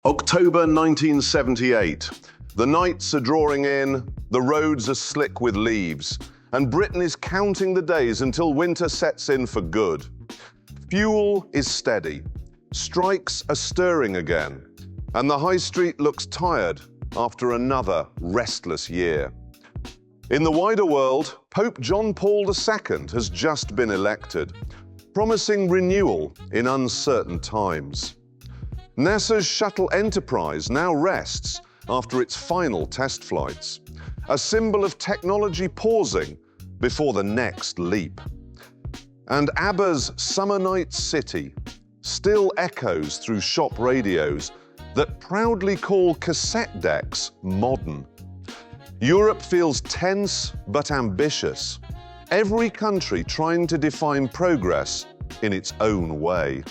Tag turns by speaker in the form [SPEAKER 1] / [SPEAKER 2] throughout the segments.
[SPEAKER 1] October 1978. The nights are drawing in, the roads are slick with leaves, and Britain is counting the days until winter sets in for good. Fuel is steady, strikes are stirring again, and the high street looks tired after another restless year. In the wider world, Pope John Paul II has just been elected, promising renewal in uncertain times. NASA's Shuttle Enterprise now rests after its final test flights, a symbol of technology pausing before the next leap. And ABBA's Summer Night City still echoes through shop radios that proudly call cassette decks modern. Europe feels tense but ambitious, every country trying to define progress in its own way.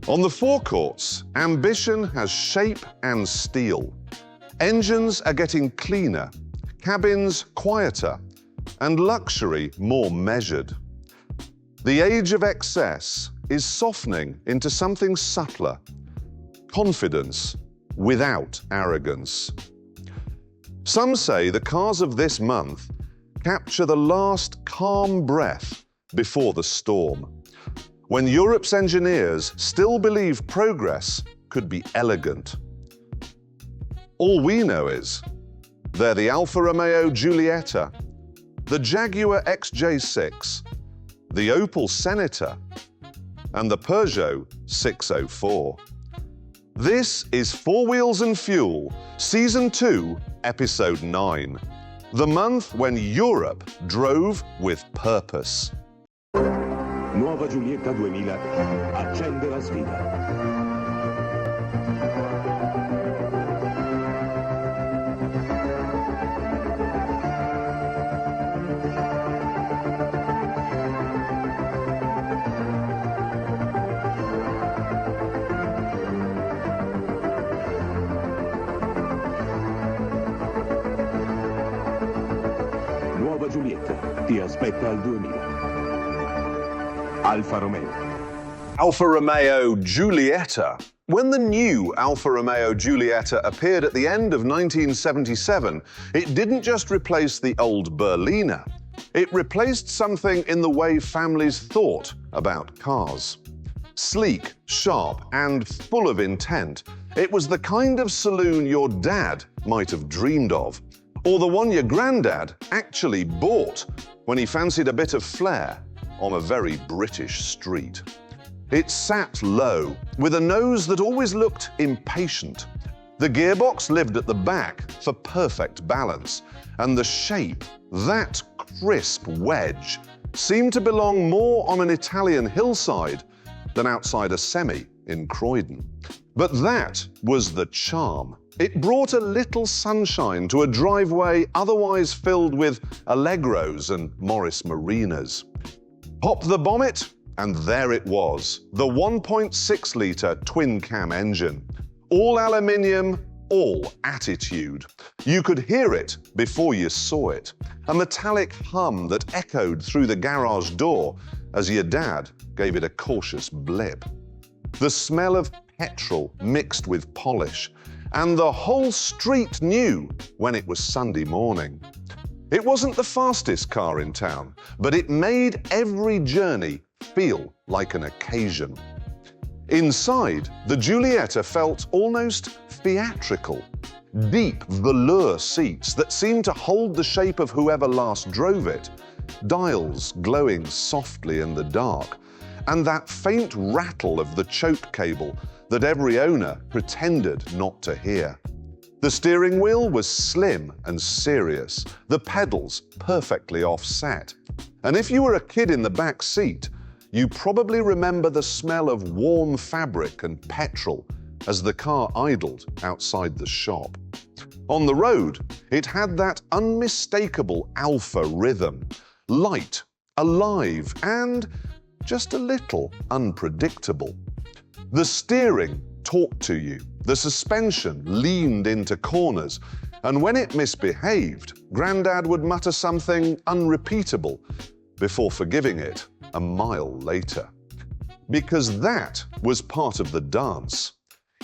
[SPEAKER 1] On the forecourts, ambition has shape and steel. Engines are getting cleaner, cabins quieter, and luxury more measured. The age of excess is softening into something subtler: confidence without arrogance. Some say the cars of this month capture the last calm breath before the storm, when Europe's engineers still believe progress could be elegant. All we know is they're the Alfa Romeo Giulietta, the Jaguar XJ6, the Opel Senator, and the Peugeot 604. This is Four Wheels and Fuel, Season 2, Episode 9, the month when Europe drove with purpose.
[SPEAKER 2] Nuova Giulietta 2000 accende la sfida. Nuova Giulietta ti aspetta al 2000. Alfa Romeo.
[SPEAKER 1] Alfa Romeo Giulietta. When the new Alfa Romeo Giulietta appeared at the end of 1977, it didn't just replace the old Berliner. It replaced something in the way families thought about cars. Sleek, sharp, and full of intent, it was the kind of saloon your dad might have dreamed of, or the one your granddad actually bought when he fancied a bit of flair on a very British street. It sat low, with a nose that always looked impatient. The gearbox lived at the back for perfect balance, and the shape, that crisp wedge, seemed to belong more on an Italian hillside than outside a semi in Croydon. But that was the charm. It brought a little sunshine to a driveway otherwise filled with Allegros and Morris Marinas. Pop the bonnet, and there it was, the 1.6-litre twin-cam engine. All aluminium, all attitude. You could hear it before you saw it, a metallic hum that echoed through the garage door as your dad gave it a cautious blip. The smell of petrol mixed with polish, and the whole street knew when it was Sunday morning. It wasn't the fastest car in town, but it made every journey feel like an occasion. Inside, the Giulietta felt almost theatrical. Deep velour seats that seemed to hold the shape of whoever last drove it, dials glowing softly in the dark, and that faint rattle of the choke cable that every owner pretended not to hear. The steering wheel was slim and serious, the pedals perfectly offset. And if you were a kid in the back seat, you probably remember the smell of warm fabric and petrol as the car idled outside the shop. On the road, it had that unmistakable Alfa rhythm, light, alive, and just a little unpredictable. The steering talked to you, the suspension leaned into corners, and when it misbehaved, Grandad would mutter something unrepeatable before forgiving it a mile later. Because that was part of the dance.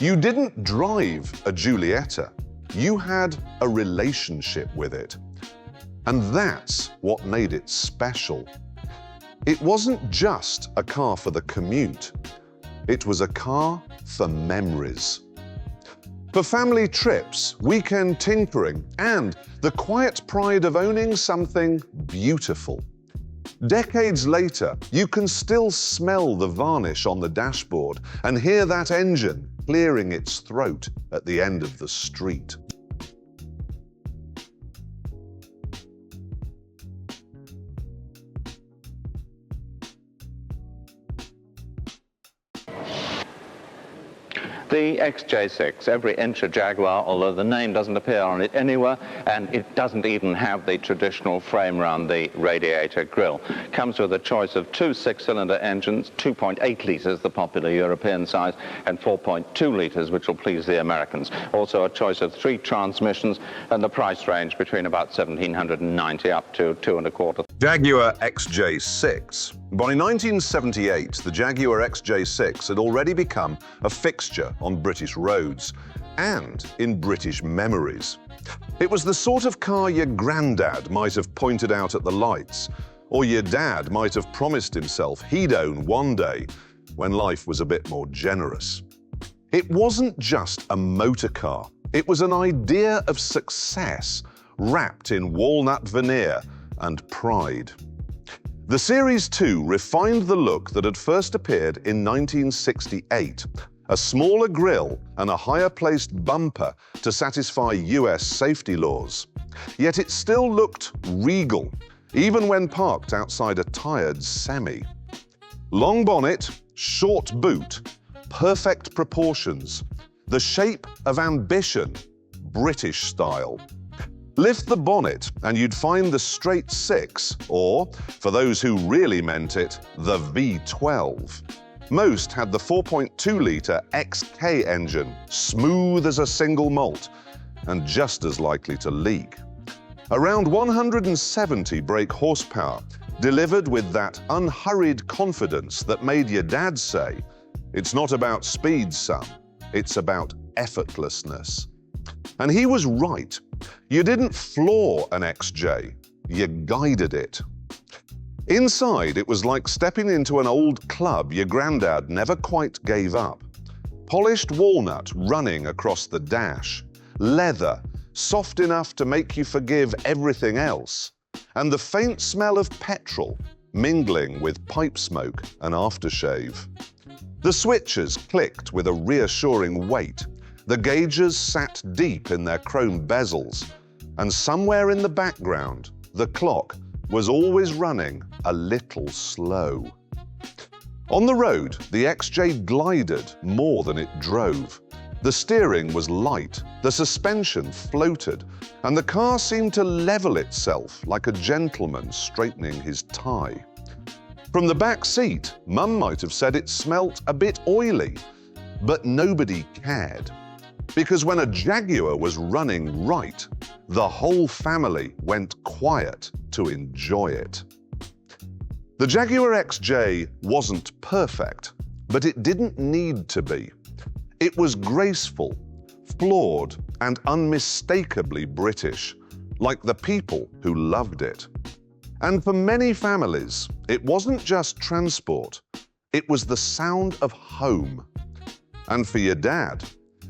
[SPEAKER 1] You didn't drive a Giulietta, you had a relationship with it. And that's what made it special. It wasn't just a car for the commute, it was a car for memories. For family trips, weekend tinkering, and the quiet pride of owning something beautiful. Decades later, you can still smell the varnish on the dashboard and hear that engine clearing its throat at the end of the street.
[SPEAKER 3] The XJ6, every inch a Jaguar, although the name doesn't appear on it anywhere, and it doesn't even have the traditional frame around the radiator grille. Comes with a choice of two six-cylinder engines, 2.8 litres, the popular European size, and 4.2 litres, which will please the Americans. Also a choice of three transmissions, and the price range between about 1,790 up to 2.25.
[SPEAKER 1] Jaguar XJ6. By 1978, the Jaguar XJ6 had already become a fixture on British roads and in British memories. It was the sort of car your granddad might have pointed out at the lights, or your dad might have promised himself he'd own one day when life was a bit more generous. It wasn't just a motor car, it was an idea of success wrapped in walnut veneer and pride. The Series 2 refined the look that had first appeared in 1968, a smaller grille and a higher-placed bumper to satisfy US safety laws. Yet it still looked regal, even when parked outside a tired semi. Long bonnet, short boot, perfect proportions, the shape of ambition, British style. Lift the bonnet and you'd find the straight six, or, for those who really meant it, the V12. Most had the 4.2-litre XK engine, smooth as a single malt, and just as likely to leak. Around 170 brake horsepower, delivered with that unhurried confidence that made your dad say, "It's not about speed, son, it's about effortlessness." And he was right. You didn't floor an XJ, you guided it. Inside, it was like stepping into an old club your granddad never quite gave up. Polished walnut running across the dash, leather, soft enough to make you forgive everything else, and the faint smell of petrol mingling with pipe smoke and aftershave. The switches clicked with a reassuring weight. The gauges sat deep in their chrome bezels, and somewhere in the background, the clock was always running a little slow. On the road, the XJ glided more than it drove. The steering was light, the suspension floated, and the car seemed to level itself like a gentleman straightening his tie. From the back seat, Mum might have said it smelt a bit oily, but nobody cared. Because when a Jaguar was running right, the whole family went quiet to enjoy it. The Jaguar XJ wasn't perfect, but it didn't need to be. It was graceful, flawed, and unmistakably British, like the people who loved it. And for many families, it wasn't just transport, it was the sound of home. And for your dad,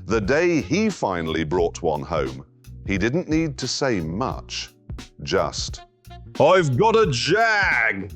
[SPEAKER 1] the day he finally brought one home, he didn't need to say much, just, "I've got a Jag!"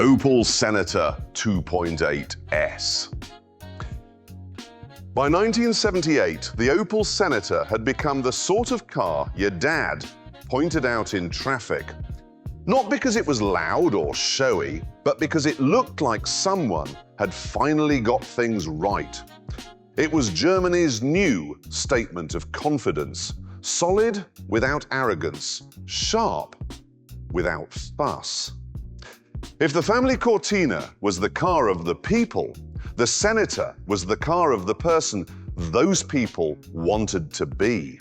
[SPEAKER 1] Opel Senator 2.8S. By 1978, the Opel Senator had become the sort of car your dad pointed out in traffic. Not because it was loud or showy, but because it looked like someone had finally got things right. It was Germany's new statement of confidence, solid without arrogance, sharp without fuss. If the family Cortina was the car of the people, the Senator was the car of the person those people wanted to be.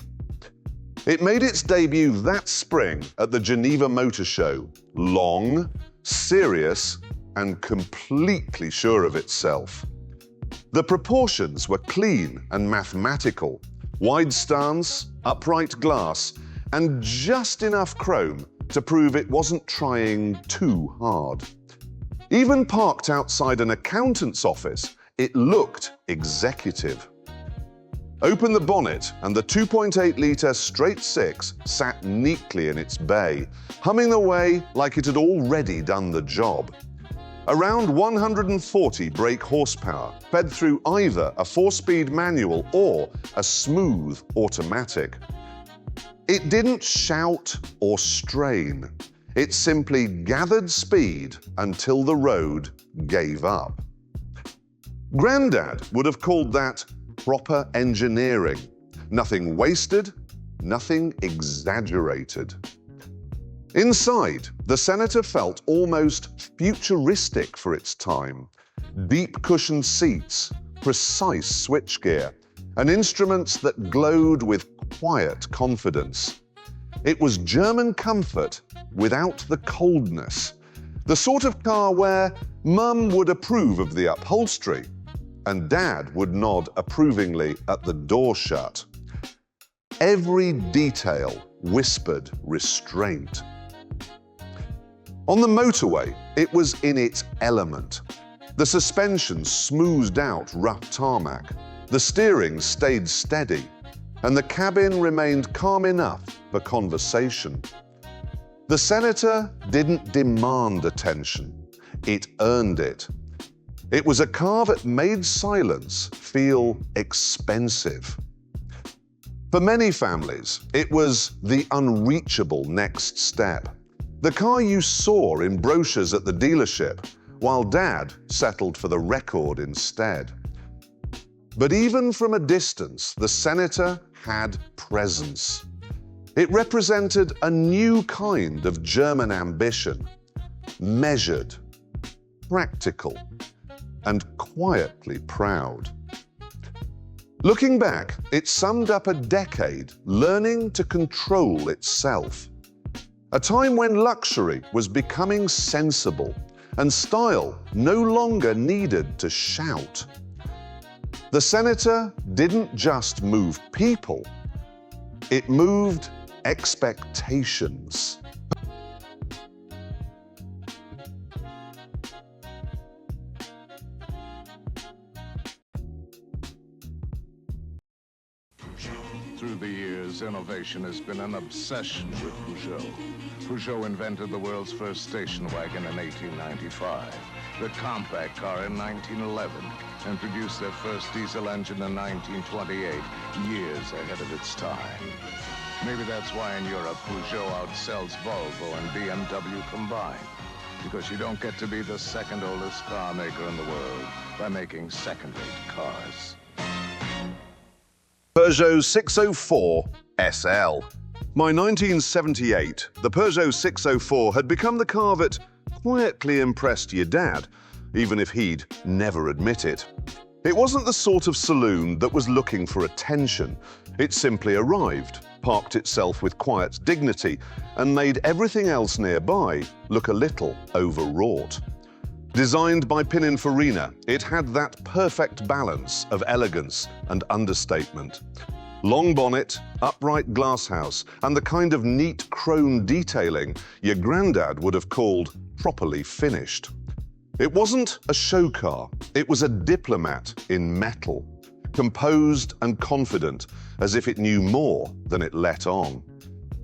[SPEAKER 1] It made its debut that spring at the Geneva Motor Show, long, serious, and completely sure of itself. The proportions were clean and mathematical, wide stance, upright glass, and just enough chrome to prove it wasn't trying too hard. Even parked outside an accountant's office, it looked executive. Open the bonnet and the 2.8-litre straight six sat neatly in its bay, humming away like it had already done the job. Around 140 brake horsepower, fed through either a 4-speed manual or a smooth automatic. It didn't shout or strain. It simply gathered speed until the road gave up. Grandad would have called that proper engineering. Nothing wasted, nothing exaggerated. Inside, the Senator felt almost futuristic for its time. Deep cushioned seats, precise switchgear, and instruments that glowed with quiet confidence. It was German comfort without the coldness, the sort of car where Mum would approve of the upholstery and Dad would nod approvingly at the door shut. Every detail whispered restraint. On the motorway, it was in its element. The suspension smoothed out rough tarmac, the steering stayed steady, and the cabin remained calm enough for conversation. The Senator didn't demand attention, it earned it. It was a car that made silence feel expensive. For many families, it was the unreachable next step. The car you saw in brochures at the dealership, while Dad settled for the record instead. But even from a distance, the Senator had presence. It represented a new kind of German ambition, measured, practical, and quietly proud. Looking back, it summed up a decade learning to control itself. A time when luxury was becoming sensible and style no longer needed to shout. The Senator didn't just move people, it moved expectations.
[SPEAKER 4] Through the years, innovation has been an obsession with Peugeot. Peugeot invented the world's first station wagon in 1895, the compact car in 1911, and produced their first diesel engine in 1928, years ahead of its time. Maybe that's why in Europe, Peugeot outsells Volvo and BMW combined, because you don't get to be the second oldest car maker in the world by making second-rate cars.
[SPEAKER 1] Peugeot 604 SL. By 1978, the Peugeot 604 had become the car that quietly impressed your dad, even if he'd never admit it. It wasn't the sort of saloon that was looking for attention. It simply arrived, parked itself with quiet dignity, and made everything else nearby look a little overwrought. Designed by Pininfarina, it had that perfect balance of elegance and understatement. Long bonnet, upright glasshouse, and the kind of neat chrome detailing your granddad would have called properly finished. It wasn't a show car, it was a diplomat in metal, composed and confident, as if it knew more than it let on.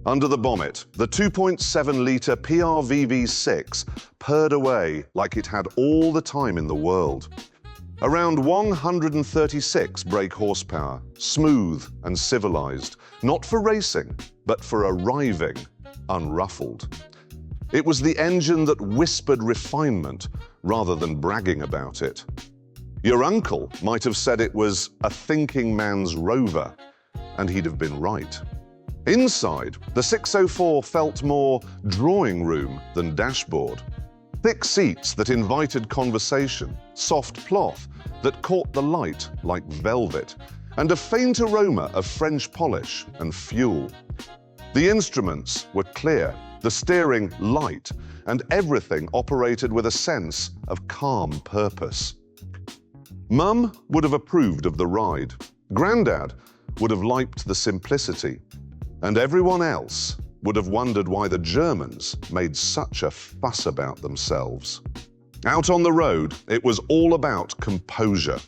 [SPEAKER 1] Under the bonnet, the 2.7-litre PRV-V6 purred away like it had all the time in the world. Around 136 brake horsepower, smooth and civilized, not for racing, but for arriving, unruffled. It was the engine that whispered refinement rather than bragging about it. Your uncle might have said it was a thinking man's Rover, and he'd have been right. Inside, the 604 felt more drawing room than dashboard. Thick seats that invited conversation, soft cloth that caught the light like velvet, and a faint aroma of French polish and fuel. The instruments were clear, the steering light, and everything operated with a sense of calm purpose. Mum would have approved of the ride. Grandad would have liked the simplicity. And everyone else would have wondered why the Germans made such a fuss about themselves. Out on the road, it was all about composure.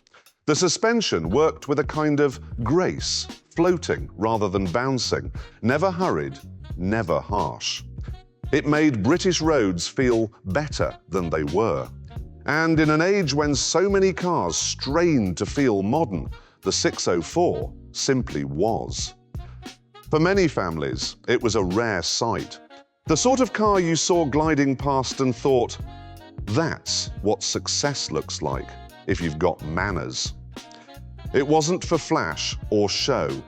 [SPEAKER 1] The suspension worked with a kind of grace, floating rather than bouncing, never hurried, never harsh. It made British roads feel better than they were. And in an age when so many cars strained to feel modern, the 604 simply was. For many families, it was a rare sight. The sort of car you saw gliding past and thought, that's what success looks like if you've got manners. It wasn't for flash or show,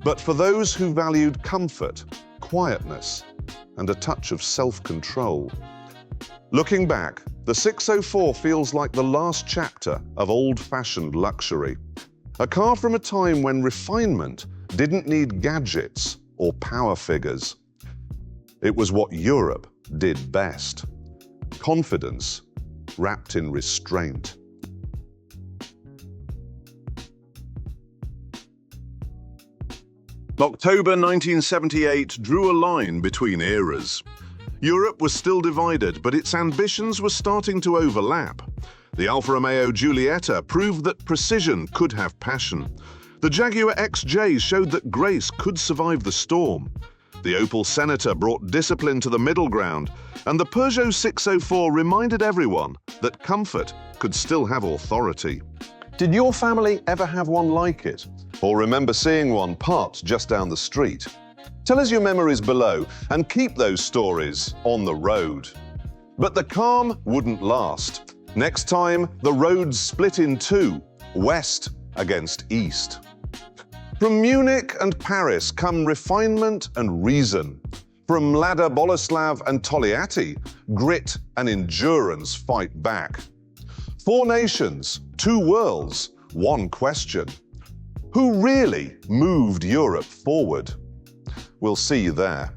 [SPEAKER 1] but for those who valued comfort, quietness, and a touch of self-control. Looking back, the 604 feels like the last chapter of old-fashioned luxury. A car from a time when refinement didn't need gadgets or power figures. It was what Europe did best. Confidence wrapped in restraint. October 1978 drew a line between eras. Europe was still divided, but its ambitions were starting to overlap. The Alfa Romeo Giulietta proved that precision could have passion. The Jaguar XJ showed that grace could survive the storm. The Opel Senator brought discipline to the middle ground, and the Peugeot 604 reminded everyone that comfort could still have authority. Did your family ever have one like it? Or remember seeing one parked just down the street? Tell us your memories below and keep those stories on the road. But the calm wouldn't last. Next time, the roads split in two, west against east. From Munich and Paris come refinement and reason. From Lada Boleslav and Togliatti, grit and endurance fight back. 4 nations, 2 worlds, 1 question. Who really moved Europe forward? We'll see you there.